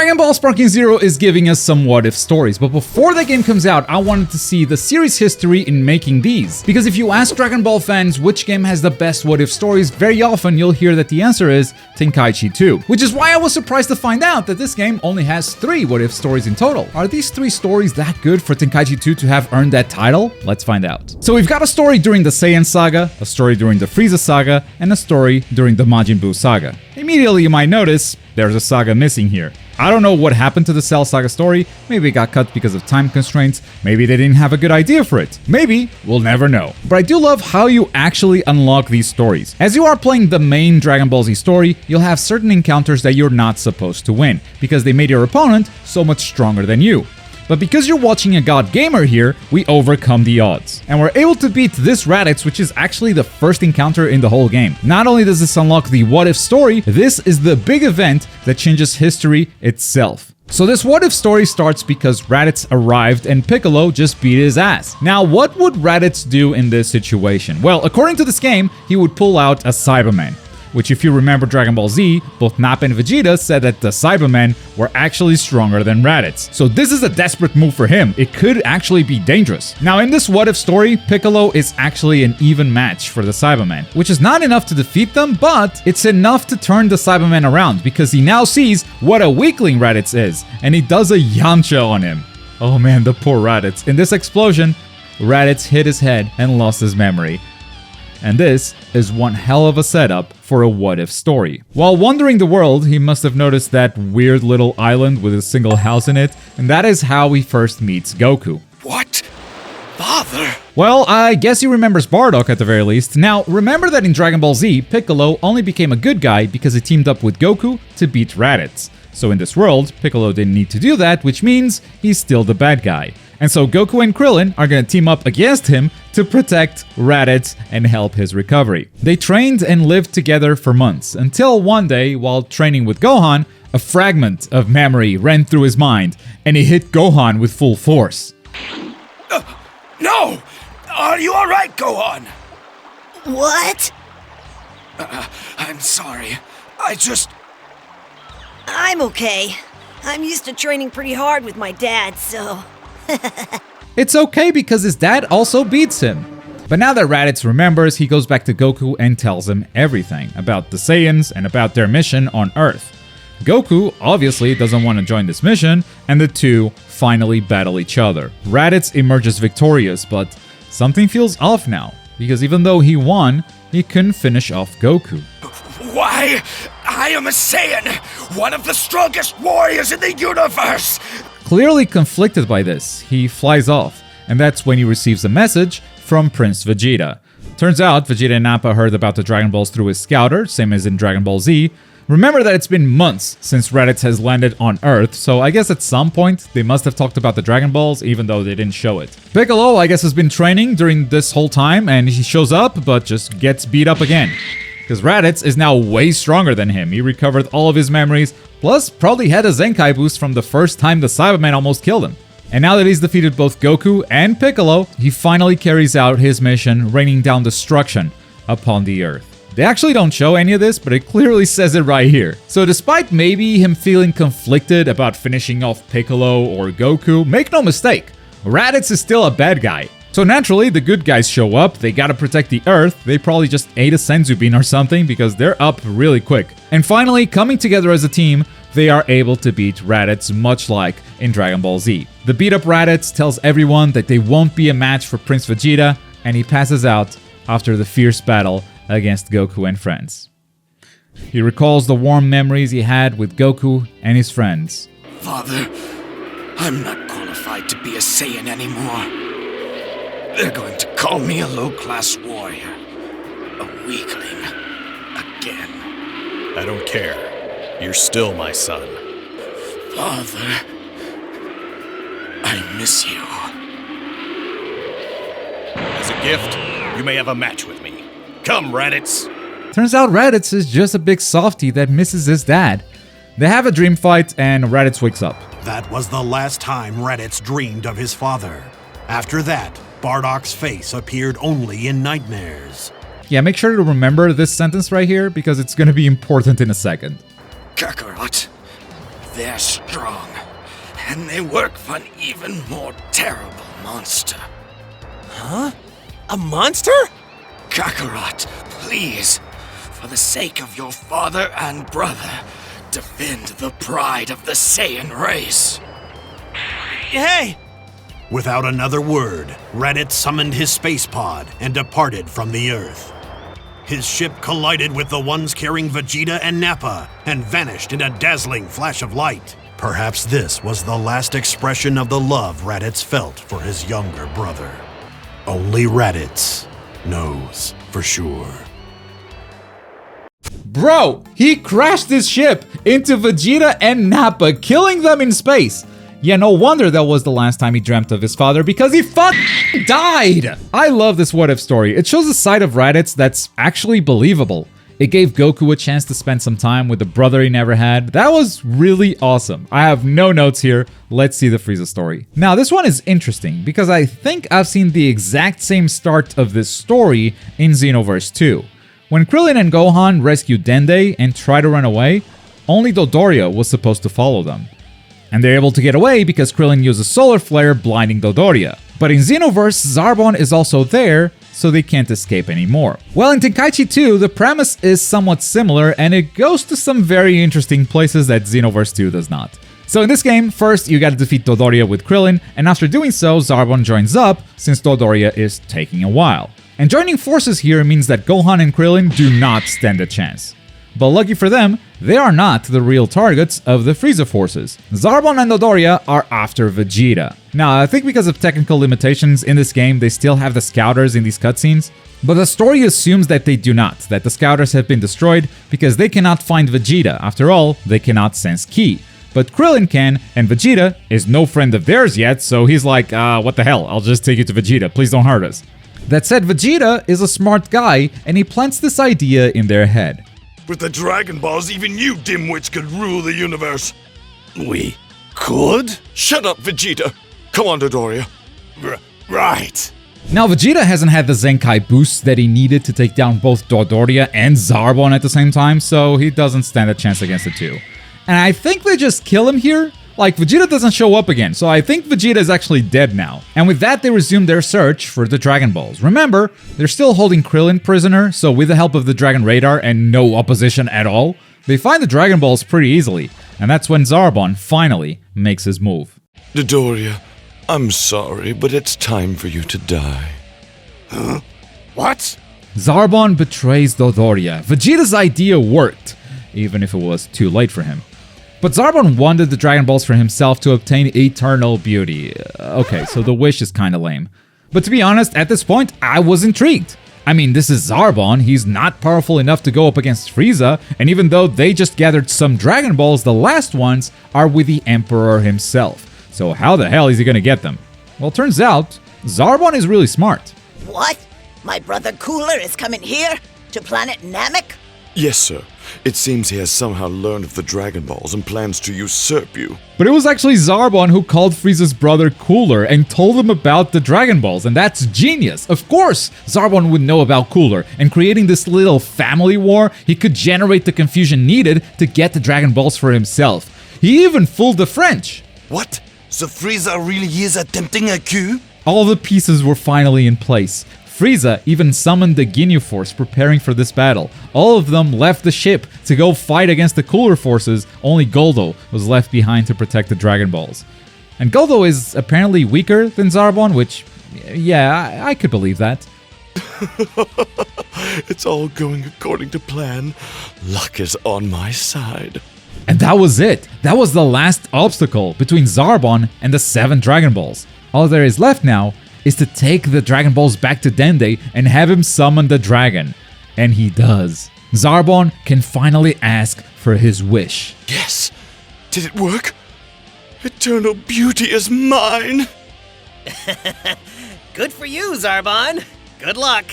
Dragon Ball Sparking Zero is giving us some what-if stories, but before the game comes out, I wanted to see the series history in making these. Because if you ask Dragon Ball fans which game has the best what-if stories, very often you'll hear that the answer is Tenkaichi 2. Which is why I was surprised to find out that this game only has 3 what-if stories in total. Are these 3 stories that good for Tenkaichi 2 to have earned that title? Let's find out. So we've got a story during the Saiyan saga, a story during the Frieza saga, and a story during the Majin Buu saga. Immediately you might notice there's a saga missing here. I don't know what happened to the Cell Saga story. Maybe it got cut because of time constraints. Maybe they didn't have a good idea for it. Maybe, we'll never know. But I do love how you actually unlock these stories. As you are playing the main Dragon Ball Z story, you'll have certain encounters that you're not supposed to win, because they made your opponent so much stronger than you. But because you're watching a god gamer here, we overcome the odds. And we're able to beat this Raditz, which is actually the first encounter in the whole game. Not only does this unlock the what if story, this is the big event that changes history itself. So this what if story starts because Raditz arrived and Piccolo just beat his ass. Now what would Raditz do in this situation? Well, according to this game, he would pull out a Cyberman. Which, if you remember Dragon Ball Z, both Nappa and Vegeta said that the Cybermen were actually stronger than Raditz. So this is a desperate move for him. It could actually be dangerous. Now in this what-if story, Piccolo is actually an even match for the Cybermen, which is not enough to defeat them, but it's enough to turn the Cybermen around, because he now sees what a weakling Raditz is, and he does a Yamcha on him. Oh man, the poor Raditz. In this explosion, Raditz hit his head and lost his memory. And this is one hell of a setup for a what-if story. While wandering the world, he must have noticed that weird little island with a single house in it, and that is how he first meets Goku. What? Father? Well, I guess he remembers Bardock at the very least. Now, remember that in Dragon Ball Z, Piccolo only became a good guy because he teamed up with Goku to beat Raditz. So in this world, Piccolo didn't need to do that, which means he's still the bad guy. And so Goku and Krillin are gonna team up against him to protect Raditz and help his recovery. They trained and lived together for months, until one day, while training with Gohan, a fragment of memory ran through his mind, and he hit Gohan with full force. No! Are you alright, Gohan? What? I'm sorry. I'm okay. I'm used to training pretty hard with my dad, so... It's okay because his dad also beats him. But now that Raditz remembers, he goes back to Goku and tells him everything about the Saiyans and about their mission on Earth. Goku obviously doesn't want to join this mission, and the two finally battle each other. Raditz emerges victorious, but something feels off now, because even though he won, he couldn't finish off Goku. Why? I am a Saiyan, one of the strongest warriors in the universe! Clearly conflicted by this, he flies off, and that's when he receives a message from Prince Vegeta. Turns out, Vegeta and Nappa heard about the Dragon Balls through his scouter, same as in Dragon Ball Z. Remember that it's been months since Raditz has landed on Earth, so I guess at some point they must have talked about the Dragon Balls, even though they didn't show it. Piccolo, I guess, has been training during this whole time, and he shows up, but just gets beat up again. Because Raditz is now way stronger than him. He recovered all of his memories, plus probably had a Zenkai boost from the first time the Cyberman almost killed him. And now that he's defeated both Goku and Piccolo, he finally carries out his mission, raining down destruction upon the Earth. They actually don't show any of this, but it clearly says it right here. So despite maybe him feeling conflicted about finishing off Piccolo or Goku, make no mistake, Raditz is still a bad guy. So naturally, the good guys show up, they gotta protect the Earth, they probably just ate a Senzu bean or something because they're up really quick. And finally, coming together as a team, they are able to beat Raditz much like in Dragon Ball Z. The beat up Raditz tells everyone that they won't be a match for Prince Vegeta, and he passes out after the fierce battle against Goku and friends. He recalls the warm memories he had with Goku and his friends. Father, I'm not qualified to be a Saiyan anymore. They're going to call me a low-class warrior. A weakling. Again. I don't care. You're still my son. Father, I miss you. As a gift, you may have a match with me. Come, Raditz! Turns out Raditz is just a big softie that misses his dad. They have a dream fight and Raditz wakes up. That was the last time Raditz dreamed of his father. After that, Bardock's face appeared only in nightmares. Yeah, make sure to remember this sentence right here because it's gonna be important in a second. Kakarot, They're strong, and they work for an even more terrible monster. Huh? A monster? Kakarot, please, for the sake of your father and brother, defend the pride of the Saiyan race. Hey! Without another word, Raditz summoned his space pod and departed from the Earth. His ship collided with the ones carrying Vegeta and Nappa and vanished in a dazzling flash of light. Perhaps this was the last expression of the love Raditz felt for his younger brother. Only Raditz knows for sure. Bro, he crashed his ship into Vegeta and Nappa, killing them in space. Yeah, no wonder that was the last time he dreamt of his father, because he fucking died! I love this what-if story. It shows a side of Raditz that's actually believable. It gave Goku a chance to spend some time with the brother he never had. That was really awesome. I have no notes here. Let's see the Frieza story. Now, this one is interesting because I think I've seen the exact same start of this story in Xenoverse 2. When Krillin and Gohan rescued Dende and tried to run away, only Dodoria was supposed to follow them. And they're able to get away because Krillin used a solar flare blinding Dodoria. But in Xenoverse, Zarbon is also there, so they can't escape anymore. Well, in Tenkaichi 2, the premise is somewhat similar, and it goes to some very interesting places that Xenoverse 2 does not. So in this game, first you gotta defeat Dodoria with Krillin, and after doing so, Zarbon joins up, since Dodoria is taking a while. And joining forces here means that Gohan and Krillin do not stand a chance. But lucky for them, they are not the real targets of the Frieza forces. Zarbon and Dodoria are after Vegeta. Now, I think because of technical limitations in this game, they still have the Scouters in these cutscenes, but the story assumes that they do not, that the Scouters have been destroyed because they cannot find Vegeta. After all, they cannot sense Ki. But Krillin can, and Vegeta is no friend of theirs yet, so he's like, what the hell, I'll just take you to Vegeta, please don't hurt us. That said, Vegeta is a smart guy, and he plants this idea in their head. With the Dragon Balls, even you dimwits could rule the universe. We could? Shut up, Vegeta. Come on, Dodoria. Right. Now, Vegeta hasn't had the Zenkai boost that he needed to take down both Dodoria and Zarbon at the same time, so he doesn't stand a chance against the two. And I think they just kill him here. Like, Vegeta doesn't show up again, so I think Vegeta is actually dead now. And with that, they resume their search for the Dragon Balls. Remember, they're still holding Krillin prisoner, so with the help of the Dragon Radar and no opposition at all, they find the Dragon Balls pretty easily. And that's when Zarbon finally makes his move. Dodoria, I'm sorry, but it's time for you to die. Huh? What? Zarbon betrays Dodoria. Vegeta's idea worked, even if it was too late for him. But Zarbon wanted the Dragon Balls for himself to obtain eternal beauty. Okay, so the wish is kinda lame. But to be honest, at this point, I was intrigued. I mean, this is Zarbon, he's not powerful enough to go up against Frieza, and even though they just gathered some Dragon Balls, the last ones are with the Emperor himself. So how the hell is he gonna get them? Well, turns out, Zarbon is really smart. What? My brother Cooler is coming here? To planet Namek? Yes, sir. It seems he has somehow learned of the Dragon Balls and plans to usurp you. But it was actually Zarbon who called Frieza's brother Cooler and told him about the Dragon Balls, and that's genius. Of course, Zarbon would know about Cooler, and creating this little family war, he could generate the confusion needed to get the Dragon Balls for himself. He even fooled the French. What? So Frieza really is attempting a coup? All the pieces were finally in place. Frieza even summoned the Ginyu Force preparing for this battle. All of them left the ship to go fight against the Cooler forces, only Goldo was left behind to protect the Dragon Balls. And Goldo is apparently weaker than Zarbon, which, yeah, I could believe that. It's all going according to plan. Luck is on my side. And that was it. That was the last obstacle between Zarbon and the 7 Dragon Balls. All there is left now is to take the Dragon Balls back to Dende and have him summon the dragon. And he does. Zarbon can finally ask for his wish. Yes! Did it work? Eternal beauty is mine! Good for you, Zarbon. Good luck.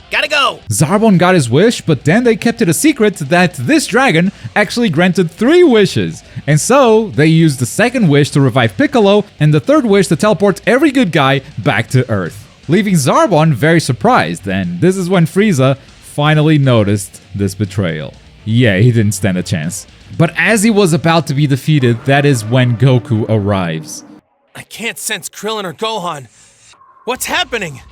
Gotta go. Zarbon got his wish, but Dende kept it a secret that this dragon actually granted 3 wishes. And so, they used the second wish to revive Piccolo, and the third wish to teleport every good guy back to Earth. Leaving Zarbon very surprised, and this is when Frieza finally noticed this betrayal. Yeah, he didn't stand a chance. But as he was about to be defeated, that is when Goku arrives. I can't sense Krillin or Gohan. What's happening?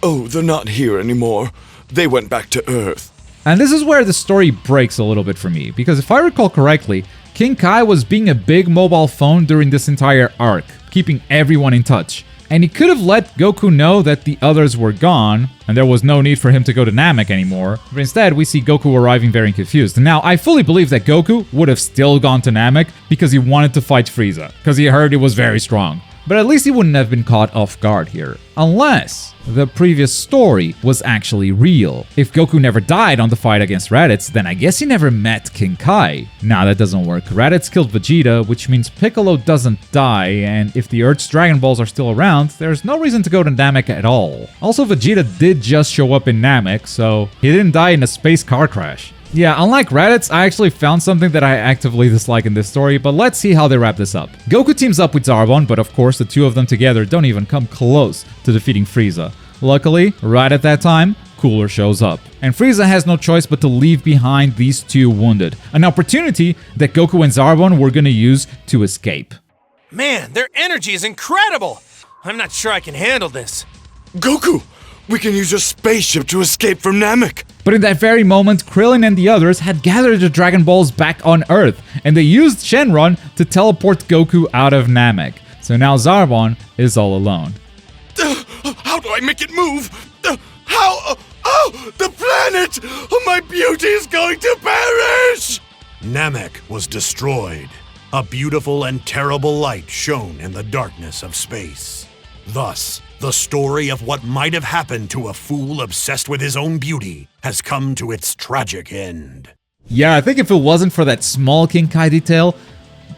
Oh, they're not here anymore. They went back to Earth. And this is where the story breaks a little bit for me, because if I recall correctly, King Kai was being a big mobile phone during this entire arc, keeping everyone in touch. And he could have let Goku know that the others were gone, and there was no need for him to go to Namek anymore. But instead, we see Goku arriving very confused. Now, I fully believe that Goku would have still gone to Namek because he wanted to fight Frieza, because he heard he was very strong. But at least he wouldn't have been caught off guard here. Unless the previous story was actually real. If Goku never died on the fight against Raditz, then I guess he never met King Kai. Nah, that doesn't work. Raditz killed Vegeta, which means Piccolo doesn't die, and if the Earth's Dragon Balls are still around, there's no reason to go to Namek at all. Also, Vegeta did just show up in Namek, so he didn't die in a space car crash. Yeah, unlike Raditz, I actually found something that I actively dislike in this story, but let's see how they wrap this up. Goku teams up with Zarbon, but of course the two of them together don't even come close to defeating Frieza. Luckily, right at that time, Cooler shows up. And Frieza has no choice but to leave behind these two wounded. An opportunity that Goku and Zarbon were gonna use to escape. Man, their energy is incredible! I'm not sure I can handle this. Goku! We can use your spaceship to escape from Namek! But in that very moment, Krillin and the others had gathered the Dragon Balls back on Earth, and they used Shenron to teleport Goku out of Namek. So now Zarbon is all alone. How do I make it move? How? Oh, the planet! My beauty is going to perish! Namek was destroyed. A beautiful and terrible light shone in the darkness of space. Thus, the story of what might have happened to a fool obsessed with his own beauty has come to its tragic end. Yeah, I think if it wasn't for that small King Kai detail,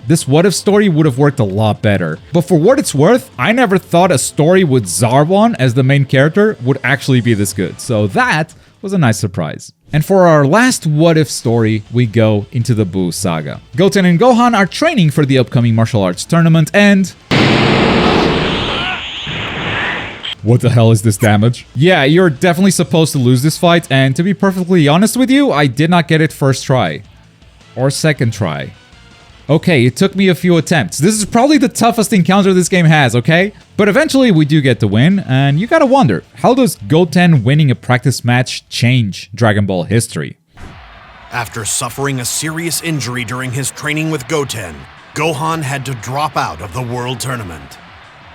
this what-if story would have worked a lot better. But for what it's worth, I never thought a story with Zarbon as the main character would actually be this good. So that was a nice surprise. And for our last what-if story, we go into the Buu Saga. Goten and Gohan are training for the upcoming martial arts tournament and... What the hell is this damage? Yeah, you're definitely supposed to lose this fight, and to be perfectly honest with you, I did not get it first try. Or second try. Okay, it took me a few attempts. This is probably the toughest encounter this game has, okay? But eventually we do get the win, and you gotta wonder, how does Goten winning a practice match change Dragon Ball history? After suffering a serious injury during his training with Goten, Gohan had to drop out of the World Tournament.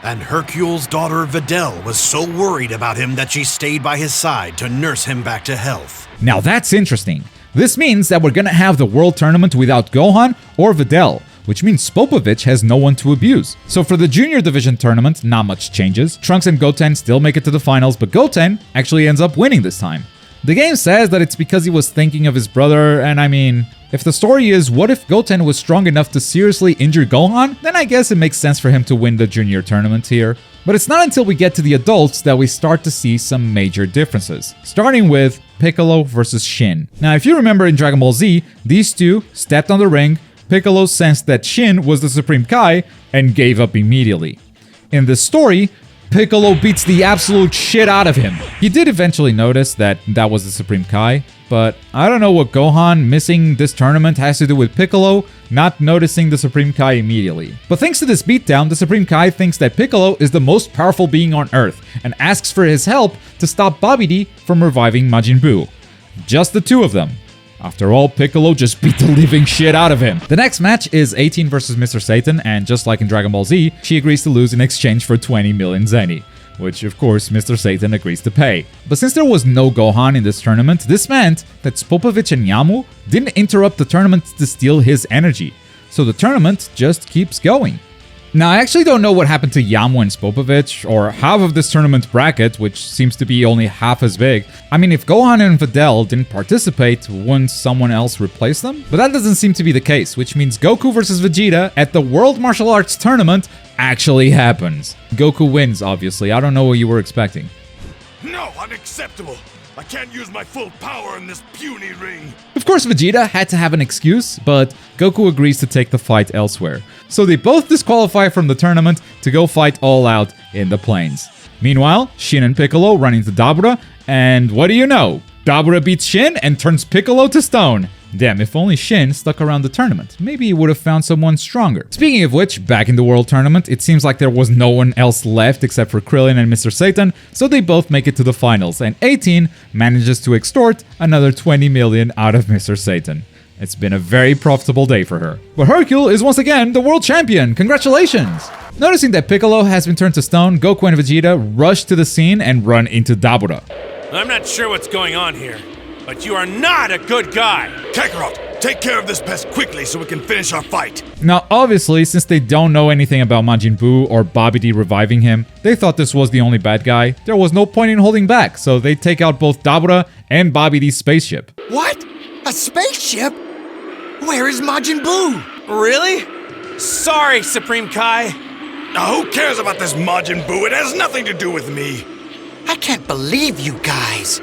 And Hercule's daughter Videl was so worried about him that she stayed by his side to nurse him back to health. Now that's interesting. This means that we're gonna have the World Tournament without Gohan or Videl, which means Popovich has no one to abuse. So for the Junior Division Tournament, not much changes. Trunks and Goten still make it to the finals, but Goten actually ends up winning this time. The game says that it's because he was thinking of his brother, and I mean, if the story is what if Goten was strong enough to seriously injure Gohan, then I guess it makes sense for him to win the junior tournament here. But it's not until we get to the adults that we start to see some major differences, starting with Piccolo versus Shin. Now if you remember in Dragon Ball Z, these two stepped on the ring, Piccolo sensed that Shin was the Supreme Kai, and gave up immediately. In this story, Piccolo beats the absolute shit out of him. He did eventually notice that that was the Supreme Kai, but I don't know what Gohan missing this tournament has to do with Piccolo not noticing the Supreme Kai immediately. But thanks to this beatdown, the Supreme Kai thinks that Piccolo is the most powerful being on Earth and asks for his help to stop Babidi from reviving Majin Buu. Just the two of them. After all, Piccolo just beat the living shit out of him. The next match is 18 versus Mr. Satan, and just like in Dragon Ball Z, she agrees to lose in exchange for 20 million Zeni, which of course Mr. Satan agrees to pay. But since there was no Gohan in this tournament, this meant that Popovich and Yamu didn't interrupt the tournament to steal his energy, so the tournament just keeps going. Now, I actually don't know what happened to Yamu and Popovich, or half of this tournament bracket, which seems to be only half as big. I mean, if Gohan and Videl didn't participate, wouldn't someone else replace them? But that doesn't seem to be the case, which means Goku versus Vegeta at the World Martial Arts Tournament actually happens. Goku wins, obviously. I don't know what you were expecting. No, unacceptable! I can't use my full power in this puny ring! Of course, Vegeta had to have an excuse, but Goku agrees to take the fight elsewhere. So they both disqualify from the tournament to go fight all out in the plains. Meanwhile, Shin and Piccolo run into Dabura, and what do you know? Dabura beats Shin and turns Piccolo to stone. Damn, if only Shin stuck around the tournament. Maybe he would have found someone stronger. Speaking of which, back in the World Tournament, it seems like there was no one else left except for Krillin and Mr. Satan, so they both make it to the finals, and 18 manages to extort another 20 million out of Mr. Satan. It's been a very profitable day for her. But Hercule is once again the world champion! Congratulations! Noticing that Piccolo has been turned to stone, Goku and Vegeta rush to the scene and run into Dabura. I'm not sure what's going on here, but you are not a good guy! Kakarot, take care of this pest quickly so we can finish our fight. Now, obviously, since they don't know anything about Majin Buu or Babidi reviving him, they thought this was the only bad guy. There was no point in holding back, so they take out both Dabura and Babidi's spaceship. What? A spaceship? Where is Majin Buu? Really? Sorry, Supreme Kai. Now who cares about this Majin Buu? It has nothing to do with me. I can't believe you guys.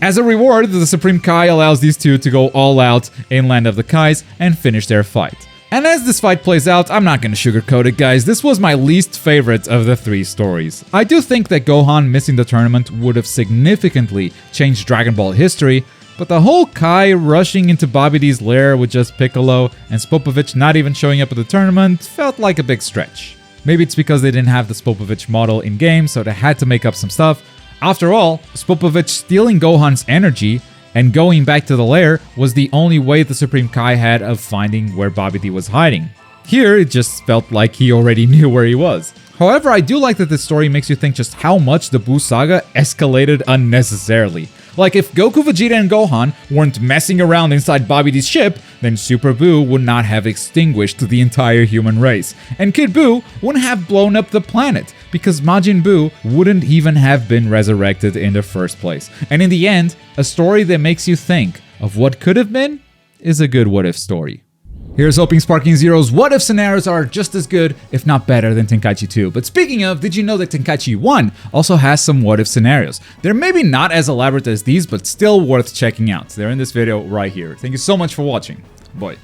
As a reward, the Supreme Kai allows these two to go all out in Land of the Kais and finish their fight. And as this fight plays out, I'm not gonna sugarcoat it, guys, this was my least favorite of the three stories. I do think that Gohan missing the tournament would have significantly changed Dragon Ball history, but the whole Kai rushing into Babidi's lair with just Piccolo and Spopovich not even showing up at the tournament felt like a big stretch. Maybe it's because they didn't have the Spopovich model in-game, so they had to make up some stuff. After all, Spopovich stealing Gohan's energy and going back to the lair was the only way the Supreme Kai had of finding where Babidi was hiding. Here, it just felt like he already knew where he was. However, I do like that this story makes you think just how much the Buu Saga escalated unnecessarily. Like, if Goku, Vegeta, and Gohan weren't messing around inside Babidi's ship, then Super Buu would not have extinguished the entire human race. And Kid Buu wouldn't have blown up the planet, because Majin Buu wouldn't even have been resurrected in the first place. And in the end, a story that makes you think of what could have been is a good what-if story. Here's hoping Sparking Zero's what-if scenarios are just as good, if not better, than Tenkaichi 2. But speaking of, did you know that Tenkaichi 1 also has some what-if scenarios? They're maybe not as elaborate as these, but still worth checking out. They're in this video right here. Thank you so much for watching. Bye.